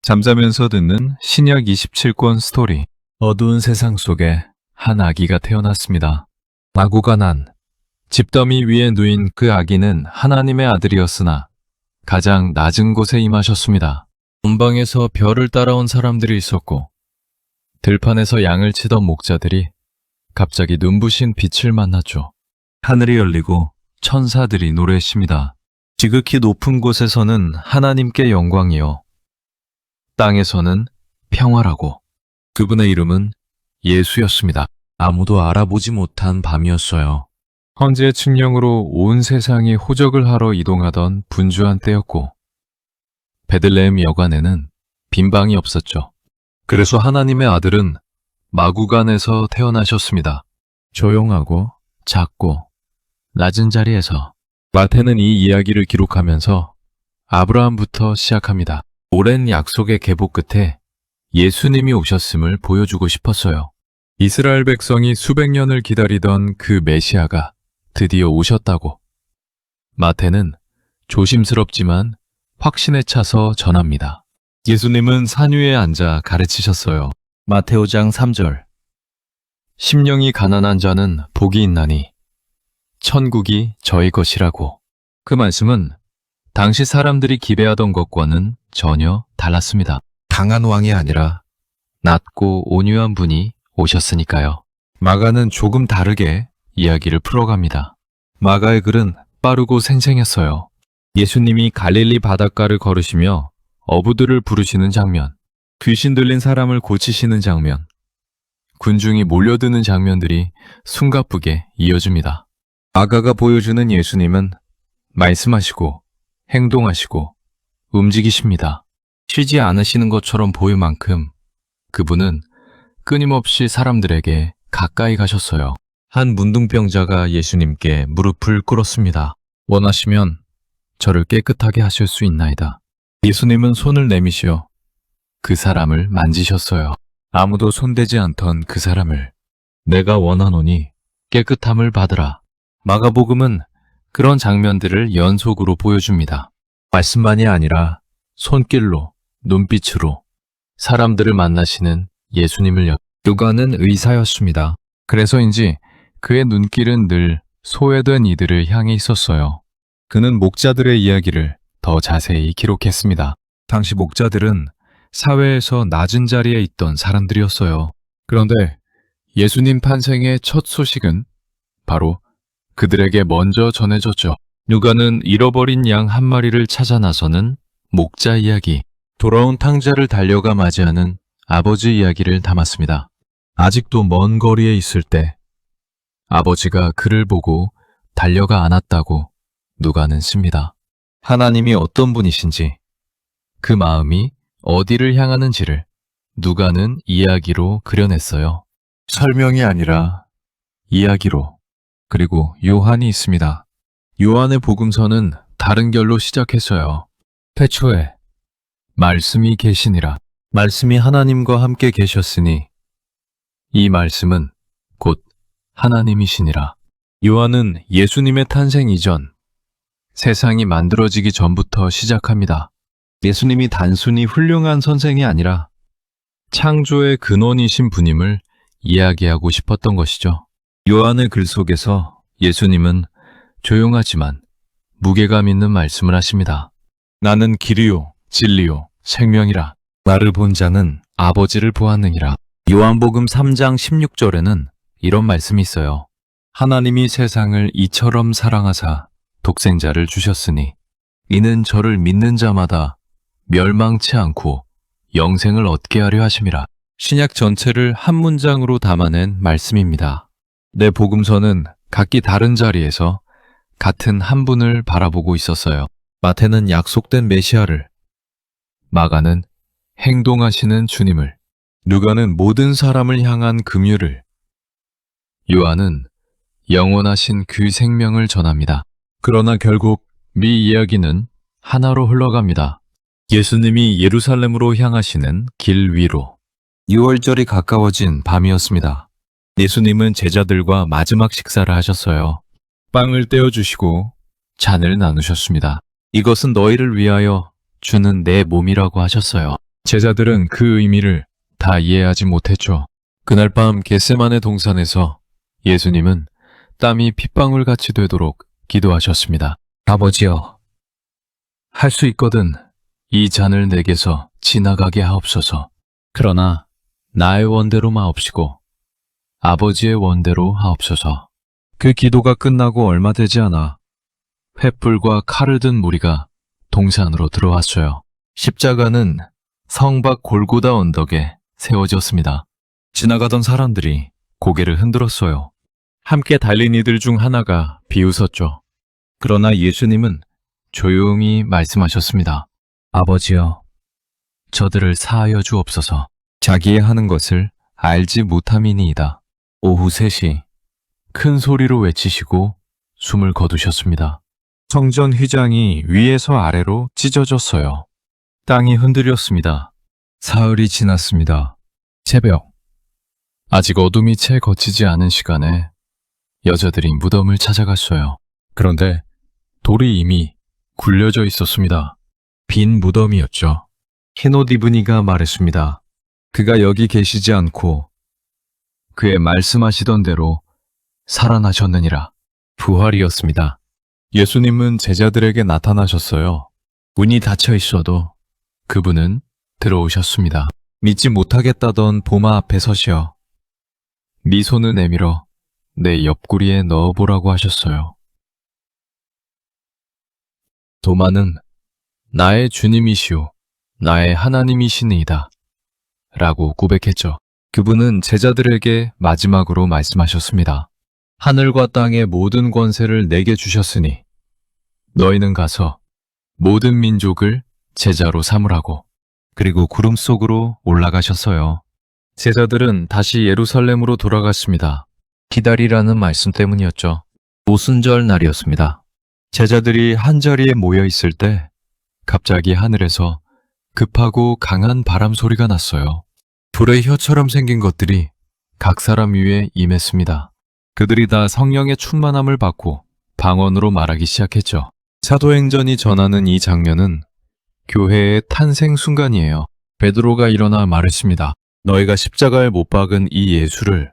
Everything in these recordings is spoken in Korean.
잠자면서 듣는 신약 27권 스토리. 어두운 세상 속에 한 아기가 태어났습니다. 마구가 난 집더미 위에 누인 그 아기는 하나님의 아들이었으나 가장 낮은 곳에 임하셨습니다. 본방에서 별을 따라온 사람들이 있었고 들판에서 양을 치던 목자들이 갑자기 눈부신 빛을 만났죠. 하늘이 열리고 천사들이 노래했습니다. 지극히 높은 곳에서는 하나님께 영광이요, 땅에서는 평화라고. 그분의 이름은 예수였습니다. 아무도 알아보지 못한 밤이었어요. 헌재의 칙령으로 온 세상이 호적을 하러 이동하던 분주한 때였고 베들레헴 여관에는 빈 방이 없었죠. 그래서 하나님의 아들은 마구간에서 태어나셨습니다. 조용하고 작고 낮은 자리에서. 마태는 이 이야기를 기록하면서 아브라함부터 시작합니다. 오랜 약속의 계보 끝에 예수님이 오셨음을 보여주고 싶었어요. 이스라엘 백성이 수백 년을 기다리던 그 메시아가 드디어 오셨다고. 마태는 조심스럽지만 확신에 차서 전합니다. 예수님은 산 위에 앉아 가르치셨어요. 마태오 장 3절. 심령이 가난한 자는 복이 있나니 천국이 저희 것이라고. 그 말씀은 당시 사람들이 기대하던 것과는 전혀 달랐습니다. 강한 왕이 아니라 낮고 온유한 분이 오셨으니까요. 마가는 조금 다르게 이야기를 풀어갑니다. 마가의 글은 빠르고 생생했어요. 예수님이 갈릴리 바닷가를 걸으시며 어부들을 부르시는 장면, 귀신 들린 사람을 고치시는 장면, 군중이 몰려드는 장면들이 숨가쁘게 이어집니다. 마가가 보여주는 예수님은 말씀하시고 행동하시고 움직이십니다. 쉬지 않으시는 것처럼 보일 만큼 그분은 끊임없이 사람들에게 가까이 가셨어요. 한 문둥병자가 예수님께 무릎을 꿇었습니다. 원하시면 저를 깨끗하게 하실 수 있나이다. 예수님은 손을 내미시어 그 사람을 만지셨어요. 아무도 손대지 않던 그 사람을 내가 원하노니 깨끗함을 받으라. 마가복음은 그런 장면들을 연속으로 보여줍니다. 말씀만이 아니라 손길로, 눈빛으로 사람들을 만나시는 예수님을요. 누가는 의사였습니다. 그래서인지 그의 눈길은 늘 소외된 이들을 향해 있었어요. 그는 목자들의 이야기를 더 자세히 기록했습니다. 당시 목자들은 사회에서 낮은 자리에 있던 사람들이었어요. 그런데 예수님 탄생의 첫 소식은 바로 그들에게 먼저 전해졌죠. 누가는 잃어버린 양 한 마리를 찾아 나서는 목자 이야기, 돌아온 탕자를 달려가 맞이하는 아버지 이야기를 담았습니다. 아직도 먼 거리에 있을 때 아버지가 그를 보고 달려가 안았다고 누가는 씁니다. 하나님이 어떤 분이신지, 그 마음이 어디를 향하는지를 누가는 이야기로 그려냈어요. 설명이 아니라 이야기로. 그리고 요한이 있습니다. 요한의 복음서는 다른 결로 시작했어요. 태초에 말씀이 계시니라. 말씀이 하나님과 함께 계셨으니 이 말씀은 곧 하나님이시니라. 요한은 예수님의 탄생 이전, 세상이 만들어지기 전부터 시작합니다. 예수님이 단순히 훌륭한 선생이 아니라 창조의 근원이신 분임을 이야기하고 싶었던 것이죠. 요한의 글 속에서 예수님은 조용하지만 무게감 있는 말씀을 하십니다. 나는 길이요, 진리요, 생명이라. 나를 본 자는 아버지를 보았느니라. 요한복음 3장 16절에는 이런 말씀이 있어요. 하나님이 세상을 이처럼 사랑하사 독생자를 주셨으니 이는 저를 믿는 자마다 멸망치 않고 영생을 얻게 하려 하심이라. 신약 전체를 한 문장으로 담아낸 말씀입니다. 내 복음서는 각기 다른 자리에서 같은 한 분을 바라보고 있었어요. 마태는 약속된 메시아를, 마가는 행동하시는 주님을, 누가는 모든 사람을 향한 긍휼을, 요한은 영원하신 그 생명을 전합니다. 그러나 결국 미 이야기는 하나로 흘러갑니다. 예수님이 예루살렘으로 향하시는 길 위로. 6월절이 가까워진 밤이었습니다. 예수님은 제자들과 마지막 식사를 하셨어요. 빵을 떼어주시고 잔을 나누셨습니다. 이것은 너희를 위하여 주는 내 몸이라고 하셨어요. 제자들은 그 의미를 다 이해하지 못했죠. 그날 밤 겟세마네 동산에서 예수님은 땀이 핏방울같이 되도록 기도하셨습니다. 아버지여, 할 수 있거든 이 잔을 내게서 지나가게 하옵소서. 그러나 나의 원대로 마옵시고 아버지의 원대로 하옵소서. 그 기도가 끝나고 얼마 되지 않아 횃불과 칼을 든 무리가 동산으로 들어왔어요. 십자가는 성 밖 골고다 언덕에 세워졌습니다. 지나가던 사람들이 고개를 흔들었어요. 함께 달린 이들 중 하나가 비웃었죠. 그러나 예수님은 조용히 말씀하셨습니다. 아버지여, 저들을 사하여 주옵소서. 자기의 하는 것을 알지 못함이니이다. 오후 3시 큰 소리로 외치시고 숨을 거두셨습니다. 성전 휘장이 위에서 아래로 찢어졌어요. 땅이 흔들렸습니다. 사흘이 지났습니다. 새벽, 아직 어둠이 채 걷히지 않은 시간에 여자들이 무덤을 찾아갔어요. 그런데 돌이 이미 굴려져 있었습니다. 빈 무덤이었죠. 흰 옷 입은 이가 말했습니다. 그가 여기 계시지 않고 그의 말씀하시던 대로 살아나셨느니라. 부활이었습니다. 예수님은 제자들에게 나타나셨어요. 문이 닫혀 있어도 그분은 들어오셨습니다. 믿지 못하겠다던 보마 앞에 서시어 네 손을 내밀어 내 옆구리에 넣어보라고 하셨어요. 도마는 나의 주님이시오, 나의 하나님이시니이다 라고 고백했죠. 그분은 제자들에게 마지막으로 말씀하셨습니다. 하늘과 땅의 모든 권세를 내게 주셨으니 너희는 가서 모든 민족을 제자로 삼으라고. 그리고 구름 속으로 올라가셨어요. 제자들은 다시 예루살렘으로 돌아갔습니다. 기다리라는 말씀 때문이었죠. 오순절 날이었습니다. 제자들이 한자리에 모여 있을 때 갑자기 하늘에서 급하고 강한 바람 소리가 났어요. 불의 혀처럼 생긴 것들이 각 사람 위에 임했습니다. 그들이 다 성령의 충만함을 받고 방언으로 말하기 시작했죠. 사도행전이 전하는 이 장면은 교회의 탄생 순간이에요. 베드로가 일어나 말했습니다. 너희가 십자가에 못 박은 이 예수를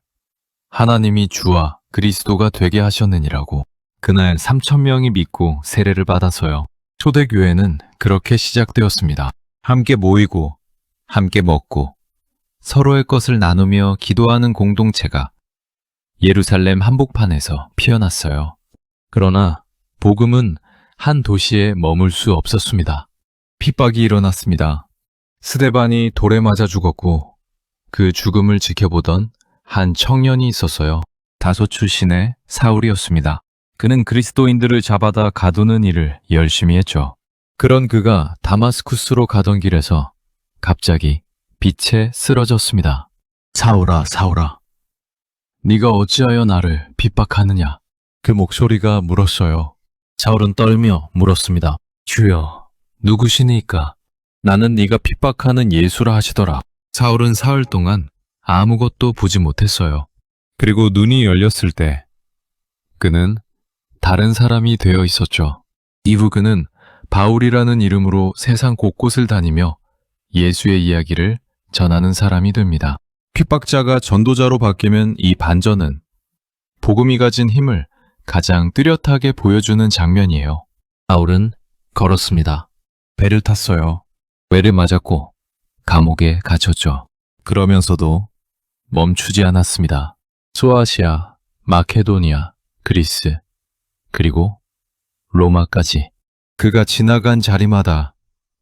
하나님이 주와 그리스도가 되게 하셨느니라고. 그날 3,000명이 믿고 세례를 받아서요. 초대교회는 그렇게 시작되었습니다. 함께 모이고 함께 먹고 서로의 것을 나누며 기도하는 공동체가 예루살렘 한복판에서 피어났어요. 그러나 복음은 한 도시에 머물 수 없었습니다. 핍박이 일어났습니다. 스데반이 돌에 맞아 죽었고 그 죽음을 지켜보던 한 청년이 있었어요. 다소 출신의 사울이었습니다. 그는 그리스도인들을 잡아다 가두는 일을 열심히 했죠. 그런 그가 다마스쿠스로 가던 길에서 갑자기 빛에 쓰러졌습니다. 사울아, 사울아, 네가 어찌하여 나를 핍박하느냐? 그 목소리가 물었어요. 사울은 떨며 물었습니다. 주여, 누구시니까? 나는 네가 핍박하는 예수라 하시더라. 사울은 사흘 동안 아무것도 보지 못했어요. 그리고 눈이 열렸을 때 그는 다른 사람이 되어 있었죠. 이후 그는 바울이라는 이름으로 세상 곳곳을 다니며 예수의 이야기를 전하는 사람이 됩니다. 핍박자가 전도자로 바뀌면 이 반전은 복음이 가진 힘을 가장 뚜렷하게 보여주는 장면이에요. 바울은 걸었습니다. 배를 탔어요. 외를 맞았고 감옥에 갇혔죠. 그러면서도 멈추지 않았습니다. 소아시아, 마케도니아, 그리스, 그리고 로마까지 그가 지나간 자리마다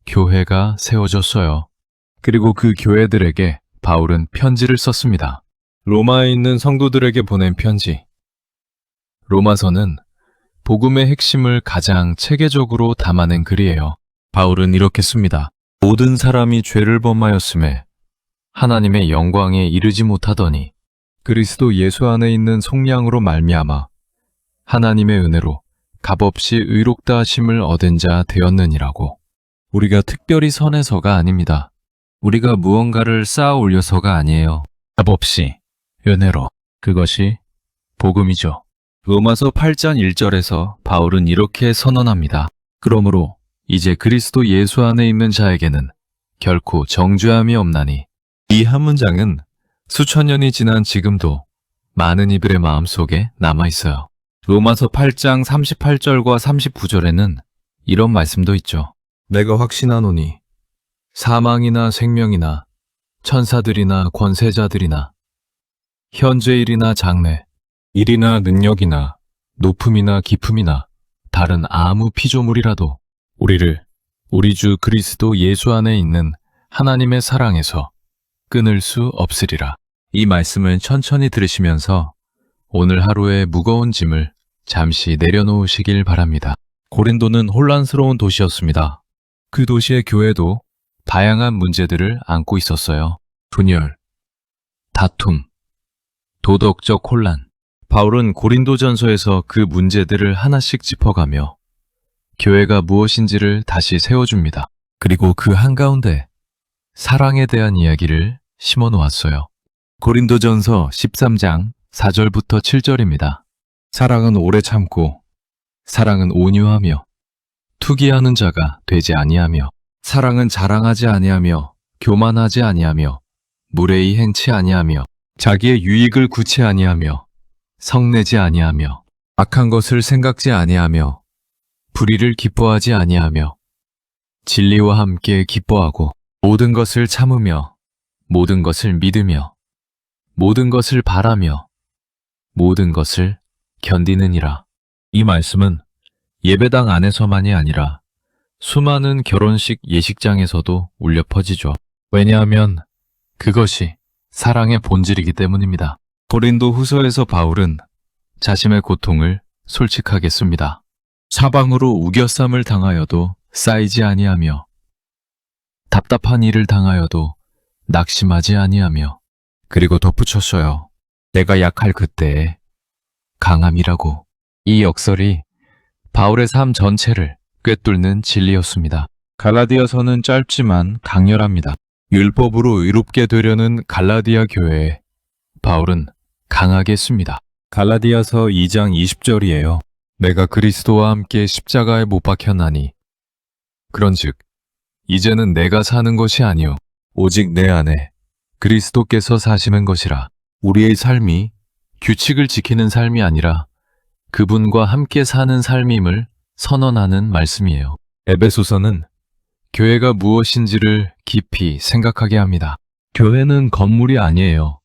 교회가 세워졌어요. 그리고 그 교회들에게 바울은 편지를 썼습니다. 로마에 있는 성도들에게 보낸 편지. 로마서는 복음의 핵심을 가장 체계적으로 담아낸 글이에요. 바울은 이렇게 씁니다. 모든 사람이 죄를 범하였음에 하나님의 영광에 이르지 못하더니 그리스도 예수 안에 있는 속량으로 말미암아 하나님의 은혜로 값없이 의롭다 하심을 얻은 자 되었느니라고. 우리가 특별히 선해서가 아닙니다. 우리가 무언가를 쌓아 올려서가 아니에요. 값없이 은혜로. 그것이 복음이죠. 로마서 8장 1절에서 바울은 이렇게 선언합니다. 그러므로 이제 그리스도 예수 안에 있는 자에게는 결코 정죄함이 없나니. 이 한 문장은 수천 년이 지난 지금도 많은 이들의 마음속에 남아있어요. 로마서 8장 38절과 39절에는 이런 말씀도 있죠. 내가 확신하노니 사망이나 생명이나 천사들이나 권세자들이나 현재일이나 장래, 일이나 능력이나 높음이나 깊음이나 다른 아무 피조물이라도 우리를 우리 주 그리스도 예수 안에 있는 하나님의 사랑에서 끊을 수 없으리라. 이 말씀을 천천히 들으시면서 오늘 하루의 무거운 짐을 잠시 내려놓으시길 바랍니다. 고린도는 혼란스러운 도시였습니다. 그 도시의 교회도 다양한 문제들을 안고 있었어요. 분열, 다툼, 도덕적 혼란. 바울은 고린도전서에서 그 문제들을 하나씩 짚어가며 교회가 무엇인지를 다시 세워줍니다. 그리고 그 한가운데 사랑에 대한 이야기를 심어 놓았어요. 고린도전서 13장 4절부터 7절입니다. 사랑은 오래 참고 사랑은 온유하며 투기하는 자가 되지 아니하며 사랑은 자랑하지 아니하며 교만하지 아니하며 무례히 행치 아니하며 자기의 유익을 구치 아니하며 성내지 아니하며 악한 것을 생각지 아니하며 불의를 기뻐하지 아니하며 진리와 함께 기뻐하고 모든 것을 참으며 모든 것을 믿으며 모든 것을 바라며 모든 것을 견디느니라. 이 말씀은 예배당 안에서만이 아니라 수많은 결혼식 예식장에서도 울려 퍼지죠. 왜냐하면 그것이 사랑의 본질이기 때문입니다. 고린도 후서에서 바울은 자신의 고통을 솔직하게 씁니다. 사방으로 우겨쌈을 당하여도 쌓이지 아니하며 답답한 일을 당하여도 낙심하지 아니하며 그리고 덧붙였어요. 내가 약할 그때에 강함이라고. 이 역설이 바울의 삶 전체를 꿰뚫는 진리였습니다. 갈라디아서는 짧지만 강렬합니다. 율법으로 의롭게 되려는 갈라디아 교회에 바울은 강하게 씁니다. 갈라디아서 2장 20절이에요. 내가 그리스도와 함께 십자가에 못 박혔나니 그런즉 이제는 내가 사는 것이 아니요 오직 내 안에 그리스도께서 사시는 것이라. 우리의 삶이 규칙을 지키는 삶이 아니라 그분과 함께 사는 삶임을 선언하는 말씀이에요. 에베소서는 교회가 무엇인지를 깊이 생각하게 합니다. 교회는 건물이 아니에요.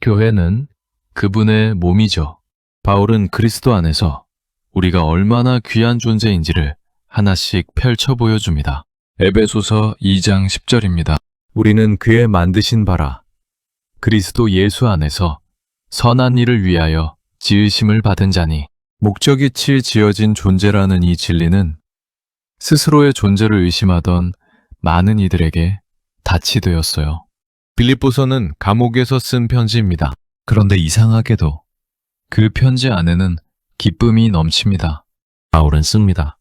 교회는 그분의 몸이죠. 바울은 그리스도 안에서 우리가 얼마나 귀한 존재인지를 하나씩 펼쳐 보여줍니다. 에베소서 2장 10절입니다. 우리는 그의 만드신 바라 그리스도 예수 안에서 선한 일을 위하여 지으심을 받은 자니. 목적이치 지어진 존재라는 이 진리는 스스로의 존재를 의심하던 많은 이들에게 닻이 되었어요. 빌립보서는 감옥에서 쓴 편지입니다. 그런데 이상하게도 그 편지 안에는 기쁨이 넘칩니다. 바울은 씁니다.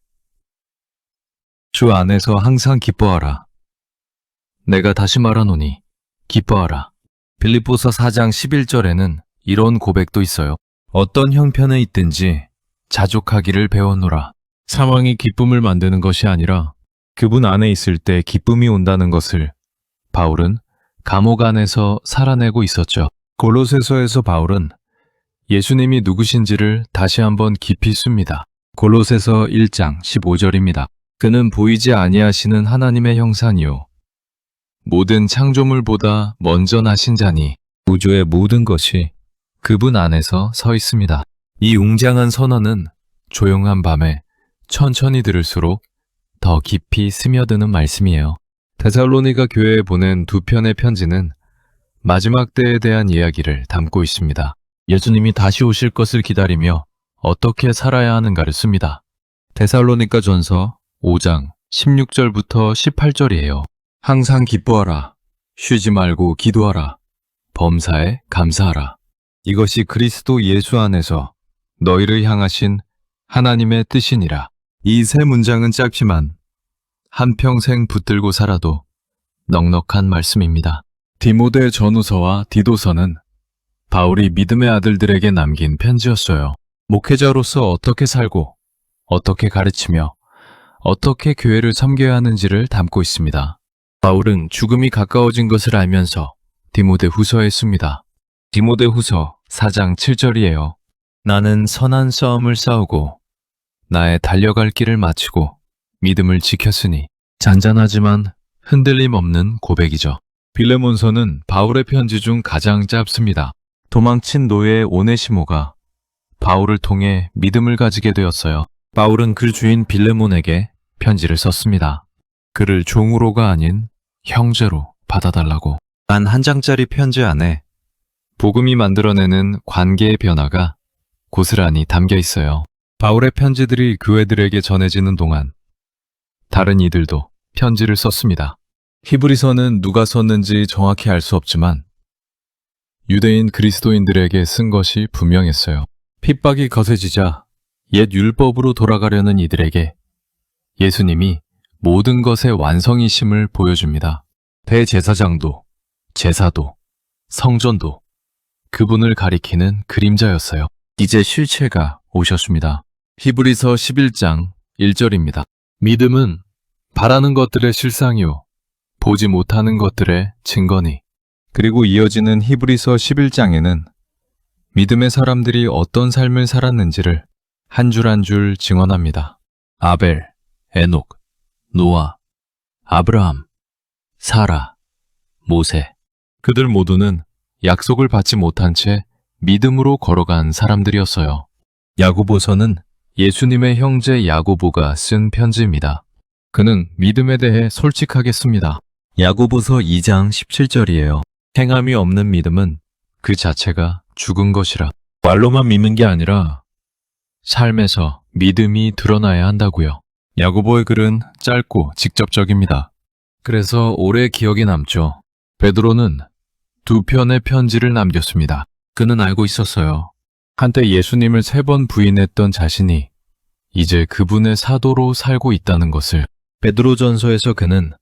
주 안에서 항상 기뻐하라. 내가 다시 말하노니 기뻐하라. 빌립보서 4장 11절에는 이런 고백도 있어요. 어떤 형편에 있든지 자족하기를 배웠노라. 상황이 기쁨을 만드는 것이 아니라 그분 안에 있을 때 기쁨이 온다는 것을 바울은 감옥 안에서 살아내고 있었죠. 골로새서에서 바울은 예수님이 누구신지를 다시 한번 깊이 씁니다. 골로새서 1장 15절입니다. 그는 보이지 아니하시는 하나님의 형상이요 모든 창조물보다 먼저 나신 자니 우주의 모든 것이 그분 안에서 서 있습니다. 이 웅장한 선언은 조용한 밤에 천천히 들을수록 더 깊이 스며드는 말씀이에요. 데살로니가 교회에 보낸 두 편의 편지는 마지막 때에 대한 이야기를 담고 있습니다. 예수님이 다시 오실 것을 기다리며 어떻게 살아야 하는가를 씁니다. 데살로니가 전서 5장 16절부터 18절이에요. 항상 기뻐하라. 쉬지 말고 기도하라. 범사에 감사하라. 이것이 그리스도 예수 안에서 너희를 향하신 하나님의 뜻이니라. 이 세 문장은 짧지만 한평생 붙들고 살아도 넉넉한 말씀입니다. 디모데 전후서와 디도서는 바울이 믿음의 아들들에게 남긴 편지였어요. 목회자로서 어떻게 살고 어떻게 가르치며 어떻게 교회를 섬겨야 하는지를 담고 있습니다. 바울은 죽음이 가까워진 것을 알면서 디모데후서에 씁니다. 디모데후서 4장 7절이에요. 나는 선한 싸움을 싸우고 나의 달려갈 길을 마치고 믿음을 지켰으니. 잔잔하지만 흔들림 없는 고백이죠. 빌레몬서는 바울의 편지 중 가장 짧습니다. 도망친 노예 오네시모가 바울을 통해 믿음을 가지게 되었어요. 바울은 그 주인 빌레몬에게 편지를 썼습니다. 그를 종으로가 아닌 형제로 받아달라고. 단 한 장짜리 편지 안에 복음이 만들어내는 관계의 변화가 고스란히 담겨 있어요. 바울의 편지들이 교회들에게 전해지는 동안 다른 이들도 편지를 썼습니다. 히브리서는 누가 썼는지 정확히 알 수 없지만 유대인 그리스도인들에게 쓴 것이 분명했어요. 핍박이 거세지자 옛 율법으로 돌아가려는 이들에게 예수님이 모든 것의 완성이심을 보여줍니다. 대제사장도, 제사도, 성전도 그분을 가리키는 그림자였어요. 이제 실체가 오셨습니다. 히브리서 11장 1절입니다. 믿음은 바라는 것들의 실상이요 보지 못하는 것들의 증거니. 그리고 이어지는 히브리서 11장에는 믿음의 사람들이 어떤 삶을 살았는지를 한 줄 한 줄 증언합니다. 아벨, 에녹, 노아, 아브라함, 사라, 모세. 그들 모두는 약속을 받지 못한 채 믿음으로 걸어간 사람들이었어요. 야고보서는 예수님의 형제 야고보가 쓴 편지입니다. 그는 믿음에 대해 솔직하게 씁니다. 야고보서 2장 17절이에요. 행함이 없는 믿음은 그 자체가 죽은 것이라. 말로만 믿는 게 아니라 삶에서 믿음이 드러나야 한다고요. 야고보의 글은 짧고 직접적입니다. 그래서 오래 기억에 남죠. 베드로는 2편의 편지를 남겼습니다. 그는 알고 있었어요. 한때 예수님을 3번 부인했던 자신이 이제 그분의 사도로 살고 있다는 것을. 베드로전서에서 그는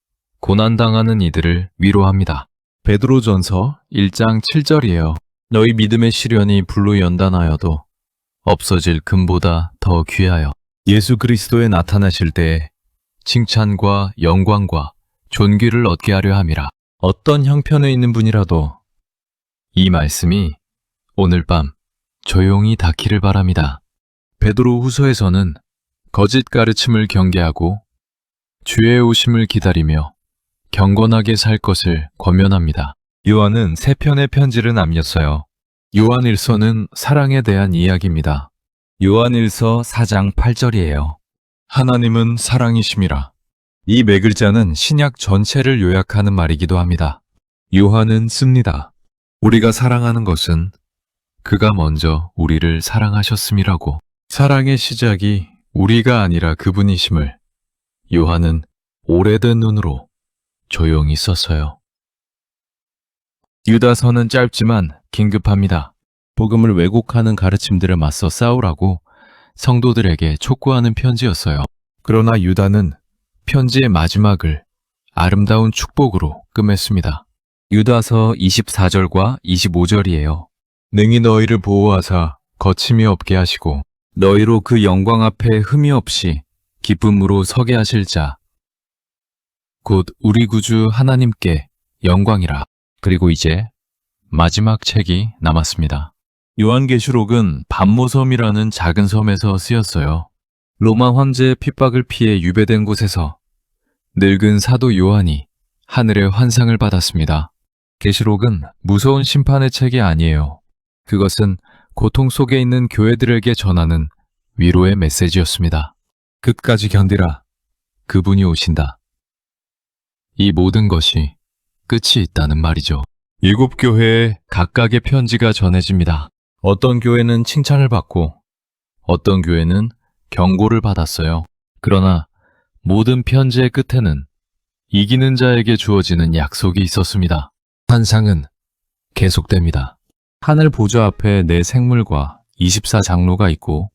고난당하는 이들을 위로합니다. 베드로전서 1장 7절이에요. 너희 믿음의 시련이 불로 연단하여도 없어질 금보다 더 귀하여 예수 그리스도에 나타나실 때에 칭찬과 영광과 존귀를 얻게 하려 함이라. 어떤 형편에 있는 분이라도 이 말씀이 오늘 밤 조용히 닿기를 바랍니다. 베드로 후서에서는 거짓 가르침을 경계하고 주의 오심을 기다리며 경건하게 살 것을 권면합니다. 요한은 3편의 편지를 남겼어요. 요한일서는 사랑에 대한 이야기입니다. 요한일서 4장 8절이에요. 하나님은 사랑이심이라. 이 네 글자는 신약 전체를 요약하는 말이기도 합니다. 요한은 씁니다. 우리가 사랑하는 것은 그가 먼저 우리를 사랑하셨음이라고. 사랑의 시작이 우리가 아니라 그분이심을 요한은 오래된 눈으로 조용히 썼어요. 유다서는 짧지만 긴급합니다. 복음을 왜곡하는 가르침들을 맞서 싸우라고 성도들에게 촉구하는 편지였어요. 그러나 유다는 편지의 마지막을 아름다운 축복으로 끝맺습니다. 유다서 24절과 25절이에요. 능히 너희를 보호하사 거침이 없게 하시고 너희로 그 영광 앞에 흠이 없이 기쁨으로 서게 하실 자 곧 우리 구주 하나님께 영광이라. 그리고 이제 마지막 책이 남았습니다. 요한계시록은 반모섬이라는 작은 섬에서 쓰였어요. 로마 황제의 핍박을 피해 유배된 곳에서 늙은 사도 요한이 하늘의 환상을 받았습니다. 계시록은 무서운 심판의 책이 아니에요. 그것은 고통 속에 있는 교회들에게 전하는 위로의 메시지였습니다. 끝까지 견디라. 그분이 오신다. 이 모든 것이 끝이 있다는 말이죠. 7교회에 각각의 편지가 전해집니다. 어떤 교회는 칭찬을 받고 어떤 교회는 경고를 받았어요. 그러나 모든 편지의 끝에는 이기는 자에게 주어지는 약속이 있었습니다. 환상은 계속됩니다. 하늘 보좌 앞에 4생물과 24장로가 있고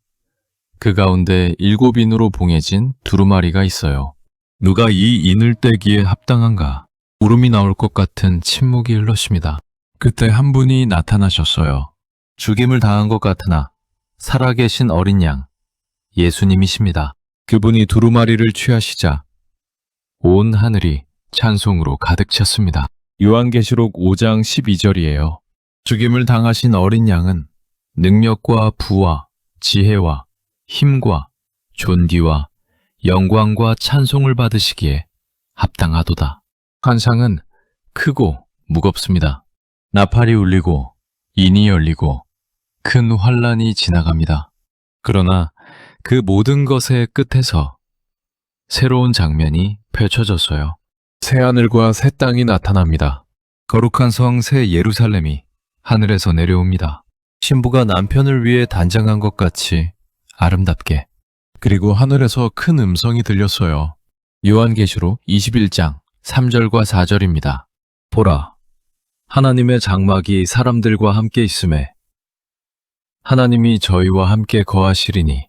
그 가운데 7인으로 봉해진 두루마리가 있어요. 누가 이 인을 떼기에 합당한가? 울음이 나올 것 같은 침묵이 흘렀습니다. 그때 한 분이 나타나셨어요. 죽임을 당한 것 같으나 살아계신 어린 양, 예수님이십니다. 그분이 두루마리를 취하시자 온 하늘이 찬송으로 가득 찼습니다. 요한계시록 5장 12절이에요. 죽임을 당하신 어린 양은 능력과 부와 지혜와 힘과 존귀와 영광과 찬송을 받으시기에 합당하도다. 환상은 크고 무겁습니다. 나팔이 울리고 인이 열리고 큰 환란이 지나갑니다. 그러나 그 모든 것의 끝에서 새로운 장면이 펼쳐졌어요. 새 하늘과 새 땅이 나타납니다. 거룩한 성 새 예루살렘이 하늘에서 내려옵니다. 신부가 남편을 위해 단장한 것 같이 아름답게. 그리고 하늘에서 큰 음성이 들렸어요. 요한계시록 21장 3절과 4절입니다. 보라, 하나님의 장막이 사람들과 함께 있음에 하나님이 저희와 함께 거하시리니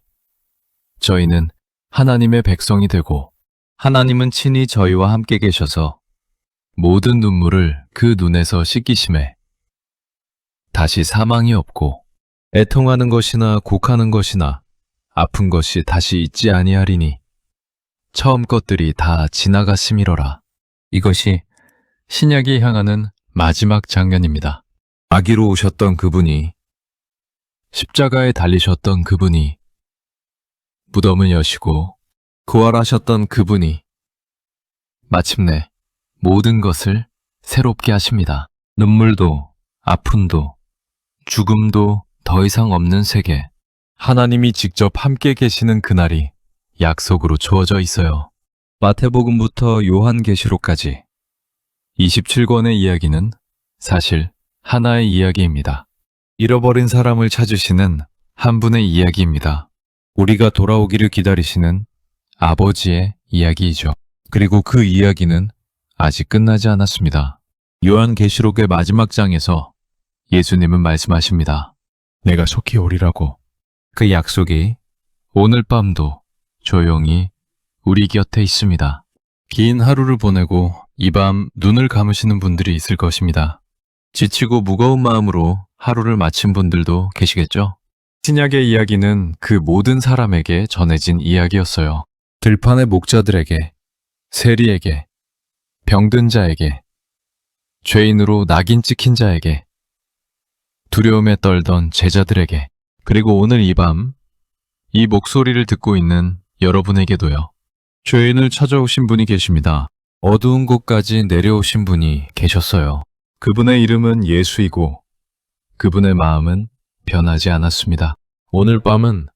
저희는 하나님의 백성이 되고 하나님은 친히 저희와 함께 계셔서 모든 눈물을 그 눈에서 씻기심에 다시 사망이 없고 애통하는 것이나 곡하는 것이나 아픈 것이 다시 있지 아니하리니 처음 것들이 다 지나갔음이로라. 이것이 신약이 향하는 마지막 장면입니다. 아기로 오셨던 그분이, 십자가에 달리셨던 그분이, 무덤을 여시고 부활하셨던 그분이 마침내 모든 것을 새롭게 하십니다. 눈물도 아픔도 죽음도 더 이상 없는 세계, 하나님이 직접 함께 계시는 그날이 약속으로 주어져 있어요. 마태복음부터 요한계시록까지 27권의 이야기는 사실 하나의 이야기입니다. 잃어버린 사람을 찾으시는 한 분의 이야기입니다. 우리가 돌아오기를 기다리시는 아버지의 이야기이죠. 그리고 그 이야기는 아직 끝나지 않았습니다. 요한계시록의 마지막 장에서 예수님은 말씀하십니다. 내가 속히 오리라고. 그 약속이 오늘 밤도 조용히 우리 곁에 있습니다. 긴 하루를 보내고 이 밤 눈을 감으시는 분들이 있을 것입니다. 지치고 무거운 마음으로 하루를 마친 분들도 계시겠죠? 신약의 이야기는 그 모든 사람에게 전해진 이야기였어요. 들판의 목자들에게, 세리에게, 병든 자에게, 죄인으로 낙인 찍힌 자에게, 두려움에 떨던 제자들에게, 그리고 오늘 이 밤, 이 목소리를 듣고 있는 여러분에게도요. 죄인을 찾아오신 분이 계십니다. 어두운 곳까지 내려오신 분이 계셨어요. 그분의 이름은 예수이고 그분의 마음은 변하지 않았습니다. 오늘 밤은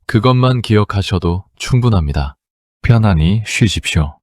그것만 기억하셔도 충분합니다. 편안히 쉬십시오.